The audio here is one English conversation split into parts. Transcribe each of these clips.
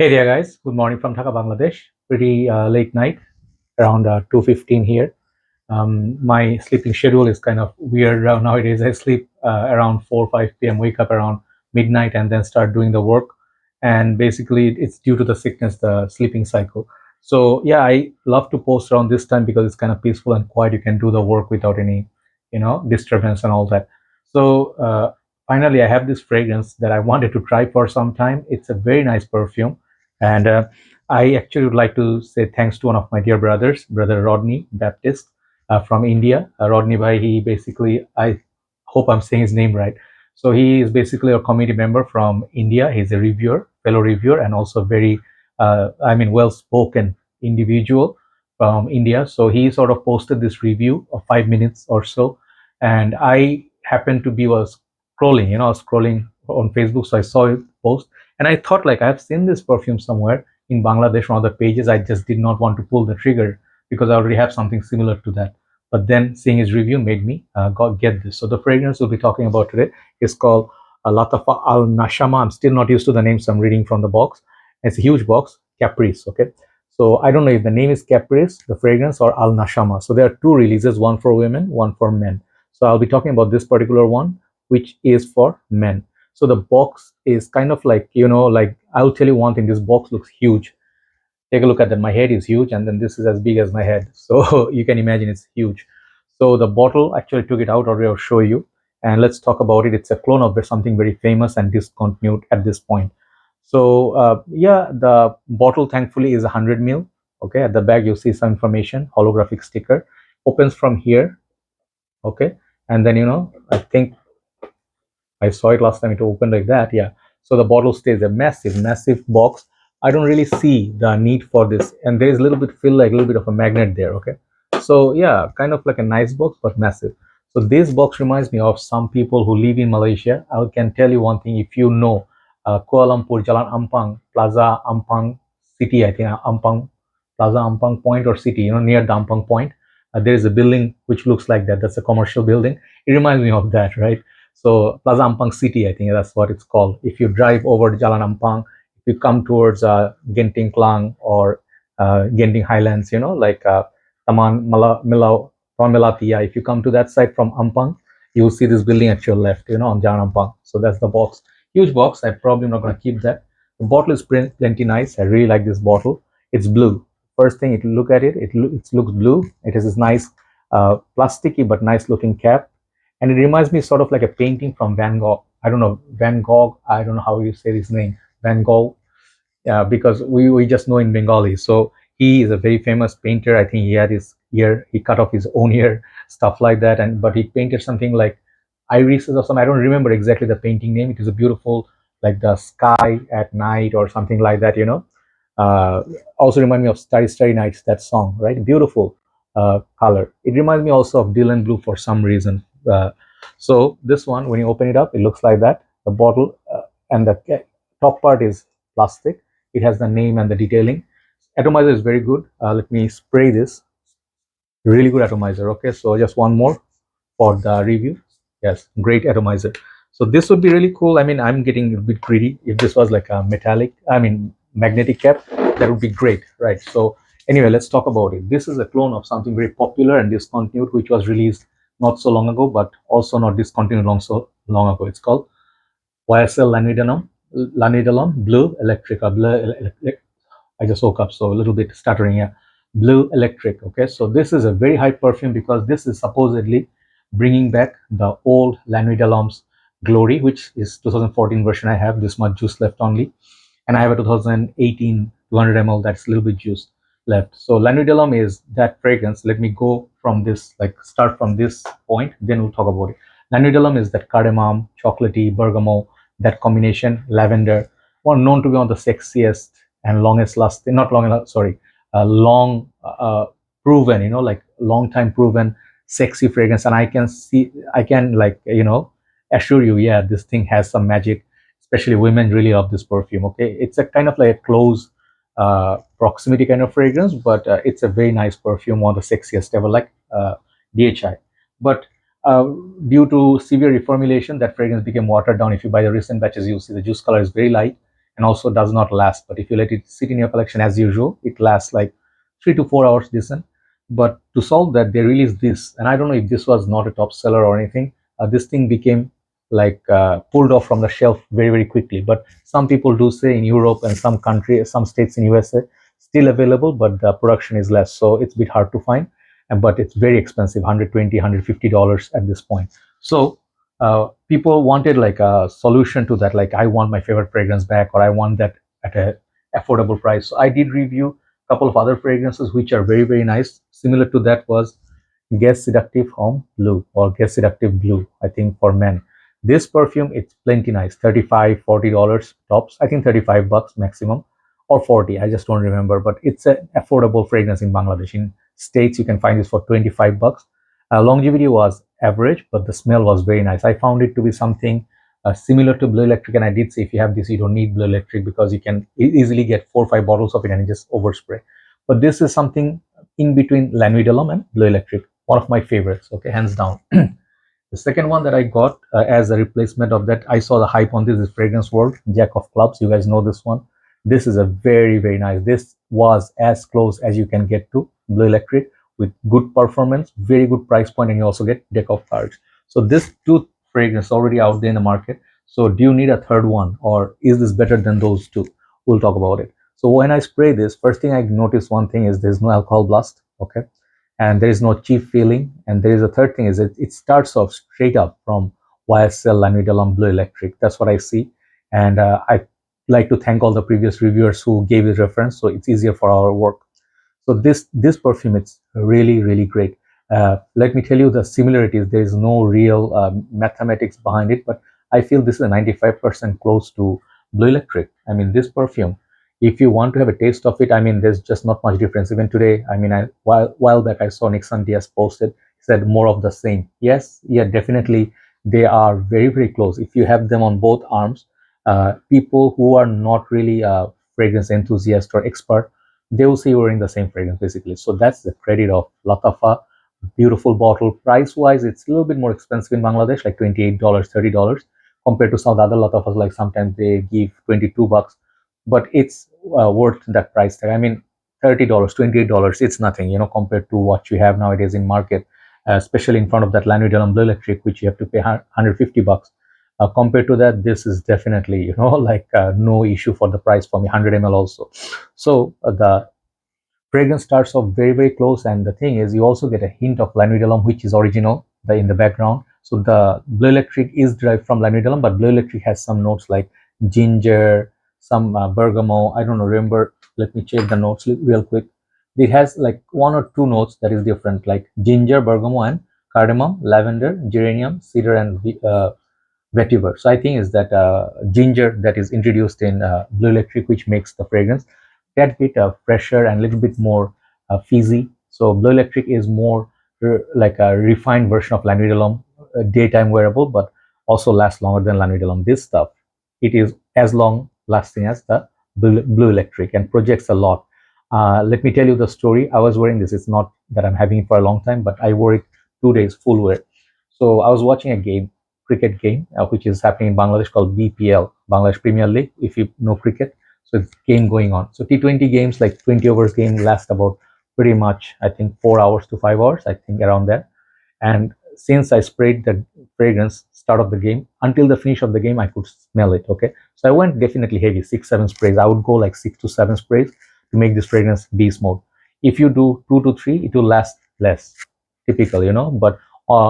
Hey there, guys. Good morning from Dhaka, Bangladesh. Pretty late night, around 2:15 here. My sleeping schedule is kind of weird nowadays. I sleep around 4 or 5 p.m., wake up around midnight, and then start doing the work. And basically, it's due to the sickness, the sleeping cycle. So yeah, I love to post around this time because it's kind of peaceful and quiet. You can do the work without any, disturbance and all that. So finally, I have this fragrance that I wanted to try for some time. It's a very nice perfume, and I actually would like to say thanks to one of my dear brothers, brother Rodney Baptist from India. Rodney Bhai, he basically, I hope I'm saying his name right. So he is basically a committee member from India. He's a reviewer, fellow reviewer, and also very, well-spoken individual from India. So he sort of posted this review of 5 minutes or so, and I happened to be was scrolling, scrolling on Facebook, so I saw it post, and I thought like I've seen this perfume somewhere in Bangladesh, one of the pages. I just did not want to pull the trigger because I already have something similar to that. But then seeing his review made me get this. So the fragrance we'll be talking about today is called Lattafa Al Nashama. I'm still not used to the name, so I'm reading from the box. It's a huge box, Caprice. Okay, so I don't know if the name is Caprice, the fragrance, or Al Nashama. So there are two releases, one for women, one for men. So I'll be talking about this particular one, which is for men. So the box is kind of like, like I'll tell you one thing, this box looks huge. Take a look at that. My head is huge, and then this is as big as my head. So you can imagine it's huge. So the bottle, actually took it out, already I'll show you. And let's talk about it. It's a clone of something very famous and discontinued at this point. So yeah, the bottle thankfully is 100 ml. Okay, at the back you see some information, holographic sticker. Opens from here. Okay, and then I think I saw it last time, it opened like that. Yeah. So the bottle stays a massive, massive box. I don't really see the need for this. And there is a little bit, feel like a little bit of a magnet there. Okay. So yeah, kind of like a nice box, but massive. So this box reminds me of some people who live in Malaysia. I can tell you one thing. If you know Kuala Lumpur, Jalan Ampang, Plaza Ampang City, I think Ampang, Plaza Ampang Point or City, near the Ampang Point, there is a building which looks like that. That's a commercial building. It reminds me of that, right? So Plaza Ampang City, I think that's what it's called. If you drive over to Jalan Ampang, if you come towards Genting Klang or Genting Highlands, like Taman Milau, Taman Melati, if you come to that side from Ampang, you'll see this building at your left, on Jalan Ampang. So that's the box. Huge box. I'm probably not going to keep that. The bottle is plenty nice. I really like this bottle. It's blue. First thing, if you look at it, it looks blue. It has this nice plasticky but nice looking cap, and it reminds me sort of like a painting from Van Gogh. I don't know, Van Gogh, I don't know how you say his name, Van Gogh. Yeah, because we just know in Bengali. So he is a very famous painter. I think he had his ear, he cut off his own ear, stuff like that. And but he painted something like irises or something. I don't remember exactly the painting name. It is a beautiful, like the sky at night or something like that. Uh, Also remind me of Starry Starry Nights, that song, right? Beautiful color. It reminds me also of Dylan Blue for some reason. So this one, when you open it up, it looks like that. The bottle and the top part is plastic. It has the name and the detailing. Atomizer is very good. Let me spray this. Really good atomizer. Okay, so just one more for the review. Yes, great atomizer. So this would be really cool. I mean, I'm getting a bit greedy. If this was like a metallic, magnetic cap, that would be great, right? So anyway, let's talk about it. This is a clone of something very popular and discontinued, which was released not so long ago, but also not discontinued so long ago. It's called YSL Lanidalam Bleu Electrique. I just woke up, so a little bit stuttering here. Bleu Electrique. Okay, so this is a very high perfume because this is supposedly bringing back the old La Nuit de l'Homme's glory, which is 2014 version. I have this much juice left only, and I have a 2018 200 ml that's a little bit juice left. So La Nuit de l'Homme is that fragrance. Let me go from this, like start from this point, then we'll talk about it. La Nuit de l'Homme is that cardamom, chocolatey, bergamot, that combination, lavender, one known to be one of the sexiest and longest lasting, not long, sorry, long proven, like long time proven sexy fragrance. And I can like, assure you, yeah, this thing has some magic. Especially women really love this perfume. Okay, it's a kind of like a close proximity kind of fragrance, but it's a very nice perfume, one of the sexiest ever, like DHI. But uh, due to severe reformulation, that fragrance became watered down. If you buy the recent batches, you'll see the juice color is very light, and also does not last. But if you let it sit in your collection as usual, it lasts like 3 to 4 hours decent. But to solve that, they released this, and I don't know if this was not a top seller or anything. This thing became like pulled off from the shelf very, very quickly. But some people do say in Europe and some countries, some states in USA, still available, but the production is less, so it's a bit hard to find. And but it's very expensive, $120, $150 at this point. So people wanted like a solution to that, like I want my favorite fragrance back, or I want that at a affordable price. So I did review a couple of other fragrances which are very, very nice. Similar to that was Guess Seductive Home Blue, or Guess Seductive Blue, I think, for men. This perfume, it's plenty nice, $35-$40 tops. I think $35 maximum, or 40, I just don't remember. But it's an affordable fragrance in Bangladesh. In States, you can find this for $25. Longevity was average, but the smell was very nice. I found it to be something similar to Bleu Electrique, and I did say if you have this, you don't need Bleu Electrique because you can easily get 4 or 5 bottles of it and just overspray. But this is something in between La Nuit and Bleu Electrique, one of my favorites, okay, hands down. The second one that I got as a replacement of that, I saw the hype on this, is Fragrance World, Jack of Clubs. You guys know this one. This is a very, very nice. This was as close as you can get to Bleu Electrique with good performance, very good price point, and you also get deck of cards. So this two fragrance already out there in the market. So do you need a third one, or is this better than those two? We'll talk about it. So when I spray this, first thing I noticed, one thing is there's no alcohol blast, okay, and there is no cheap feeling. And there is a third thing is it starts off straight up from YSL La Nuit Bleu Electrique. That's what I see, and I like to thank all the previous reviewers who gave this reference, so it's easier for our work. So this perfume, it's really, really great. Let me tell you the similarities. There is no real mathematics behind it, but I feel this is a 95% close to Bleu Electrique. I mean, this perfume, if you want to have a taste of it, I mean, there's just not much difference. Even today, I mean, while back I saw Nixon Diaz posted, said more of the same. Yes, yeah, definitely they are very, very close. If you have them on both arms, people who are not really fragrance enthusiast or expert, they will see you're in the same fragrance basically. So that's the credit of Lattafa. Beautiful bottle. Price wise, it's a little bit more expensive in Bangladesh, like $28, $30, compared to some of the other Lattafas. Like sometimes they give $22, but it's worth that price tag. I mean, $30, $28, it's nothing, you know, compared to what you have nowadays in market, especially in front of that La Nuit Bleu Electrique, which you have to pay $150. Compared to that, this is definitely, you know, like no issue for the price for me, 100 ml also. So the fragrance starts off very, very close, and the thing is you also get a hint of La Nuit which is original in the background. So the Bleu Electrique is derived from La Nuit, but Bleu Electrique has some notes like ginger, some bergamot. I don't know, remember, let me check the notes real quick. It has like 1 or 2 notes that is different, like ginger, bergamot, and cardamom, lavender, geranium, cedar, and vetiver. So I think is that ginger that is introduced in Bleu Electrique, which makes the fragrance that bit fresher and a little bit more fizzy. So Bleu Electrique is more like a refined version of La Nuit, daytime wearable, but also lasts longer than La Nuit. This stuff, it is as long lasting as the Bleu Electrique and projects a lot. Let me tell you the story. I was wearing this. It's not that I'm having it for a long time, but I wore it 2 days full wear. So I was watching a game, cricket game, which is happening in Bangladesh called BPL, Bangladesh Premier League, if you know cricket. So it's game going on. So T20 games, like 20 overs game, last about pretty much, I think, 4 hours to 5 hours, I think around there. And since I sprayed the fragrance start of the game until the finish of the game, I could smell it. Okay, so I went definitely heavy, 6-7 sprays. I would go like 6 to 7 sprays to make this fragrance beast mode. If you do 2 to 3, it will last less, typical, you know, but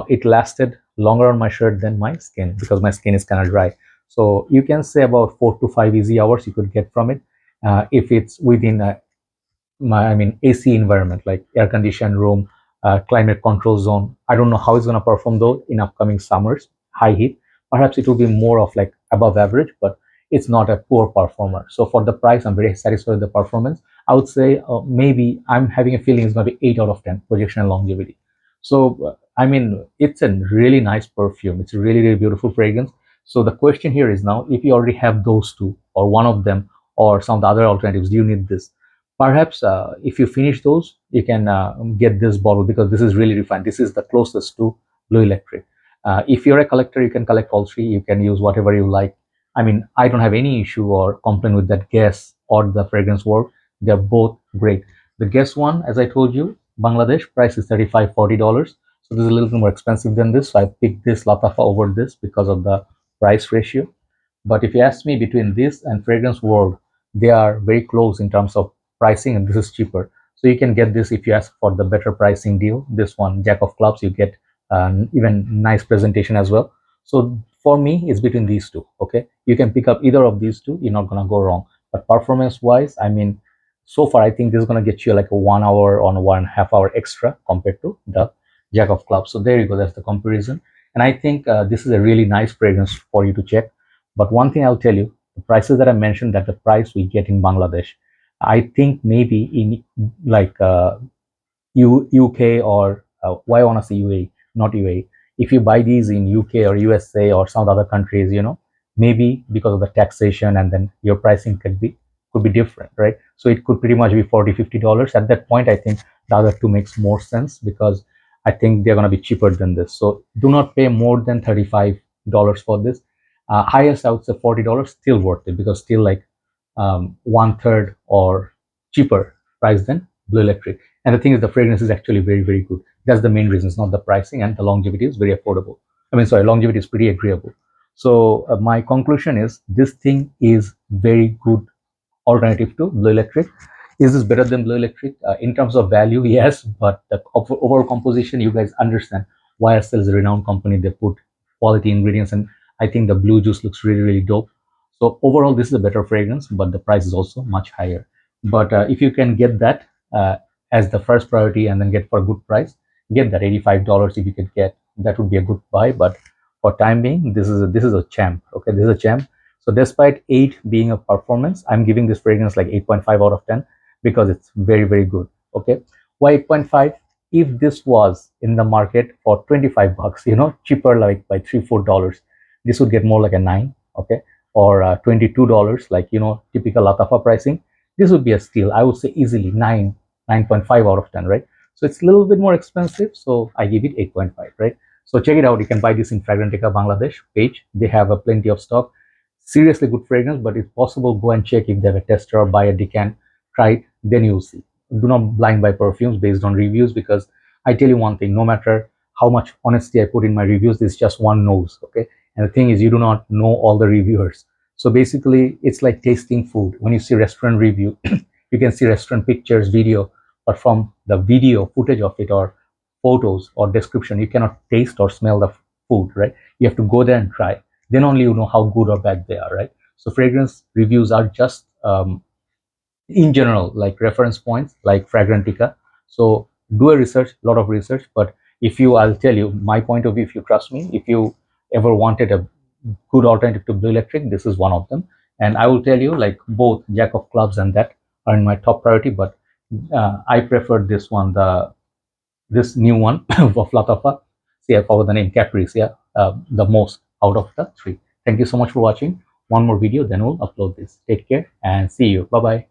it lasted longer on my shirt than my skin because my skin is kind of dry. So you can say about 4 to 5 easy hours you could get from it if it's within I mean AC environment, like air conditioned room, climate control zone. I don't know how it's going to perform though in upcoming summers, high heat. Perhaps it will be more of like above average, but it's not a poor performer. So for the price, I'm very satisfied with the performance. I would say maybe I'm having a feeling it's going to be 8 out of 10 projection and longevity. So I mean, it's a really nice perfume. It's a really, really beautiful fragrance. So the question here is now, if you already have those two or one of them or some of the other alternatives, do you need this? Perhaps if you finish those, you can get this bottle because this is really refined. This is the closest to Bleu Electrique. If you're a collector, you can collect all three. You can use whatever you like. I mean, I don't have any issue or complaint with that Guess or the Fragrance World. They're both great. The Guess one, as I told you, Bangladesh price is $35-40. So this is a little bit more expensive than this. So I picked this Lattafa over this because of the price ratio. But if you ask me between this and Fragrance World, they are very close in terms of pricing, and this is cheaper. So you can get this if you ask for the better pricing deal. This one, Jack of Clubs, you get even nice presentation as well. So for me, it's between these two. Okay, you can pick up either of these two. You're not gonna go wrong. But performance-wise, I mean, so far I think this is gonna get you like a 1 hour or 1.5 hour extra compared to the Jack of Clubs. So there you go. That's the comparison. And I think this is a really nice fragrance for you to check. But one thing I'll tell you, the prices that I mentioned, that the price we get in Bangladesh, I think maybe in like UK or why I want to say UAE, not UAE. If you buy these in UK or USA or some other countries, maybe because of the taxation and then your pricing could be different, right? So it could pretty much be $40-50. At that point, I think the other two makes more sense because I think they're going to be cheaper than this. So do not pay more than $35 for this. Highest I would say $40, still worth it because still like 1/3 or cheaper price than Bleu Electrique. And the thing is, the fragrance is actually very, very good. That's the main reason. It's not the pricing, and the longevity is very affordable. I mean, sorry, longevity is pretty agreeable. So my conclusion is this thing is very good alternative to Bleu Electrique. Is this better than Bleu Electrique? In terms of value, yes, but the overall composition, you guys understand. YSL is a renowned company. They put quality ingredients, and I think the blue juice looks really, really dope. So overall, this is a better fragrance, but the price is also much higher. But if you can get that as the first priority and then get for a good price, get that $85 if you could get. That would be a good buy. But for time being, this is a champ. Okay, this is a champ. So despite 8 being a performance, I'm giving this fragrance like 8.5 out of 10 because it's very, very good. Okay, why 8.5? If this was in the market for 25 bucks, cheaper like by $3-4, this would get more like a 9. Okay, or $22, like typical Lattafa pricing. This would be a steal. I would say easily 9.5 out of 10, right? So it's a little bit more expensive, so I give it 8.5, right? So check it out. You can buy this in Fragrantica Bangladesh page. They have a plenty of stock. Seriously good fragrance, but if possible, go and check if they have a tester or buy a decant, try it, then you'll see. Do not blind buy perfumes based on reviews, because I tell you one thing, no matter how much honesty I put in my reviews, it's just one nose, okay? And the thing is, you do not know all the reviewers. So basically, it's like tasting food. When you see restaurant review, you can see restaurant pictures, video, but from the video footage of it or photos or description, you cannot taste or smell the food, right? You have to go there and try. Then only you know how good or bad they are, right? So fragrance reviews are just in general like reference points, like Fragrantica. So do a research, a lot of research. But I'll tell you my point of view, if you trust me, if you ever wanted a good alternative to Bleu Electrique, this is one of them. And I will tell you, like, both Jack of Clubs and that are in my top priority, but I prefer this one, this new one of Lattafa. See, I forgot the name, Caprice, yeah, the most out of the 3. Thank you so much for watching. One more video, then we'll upload this. Take care and see you. Bye bye.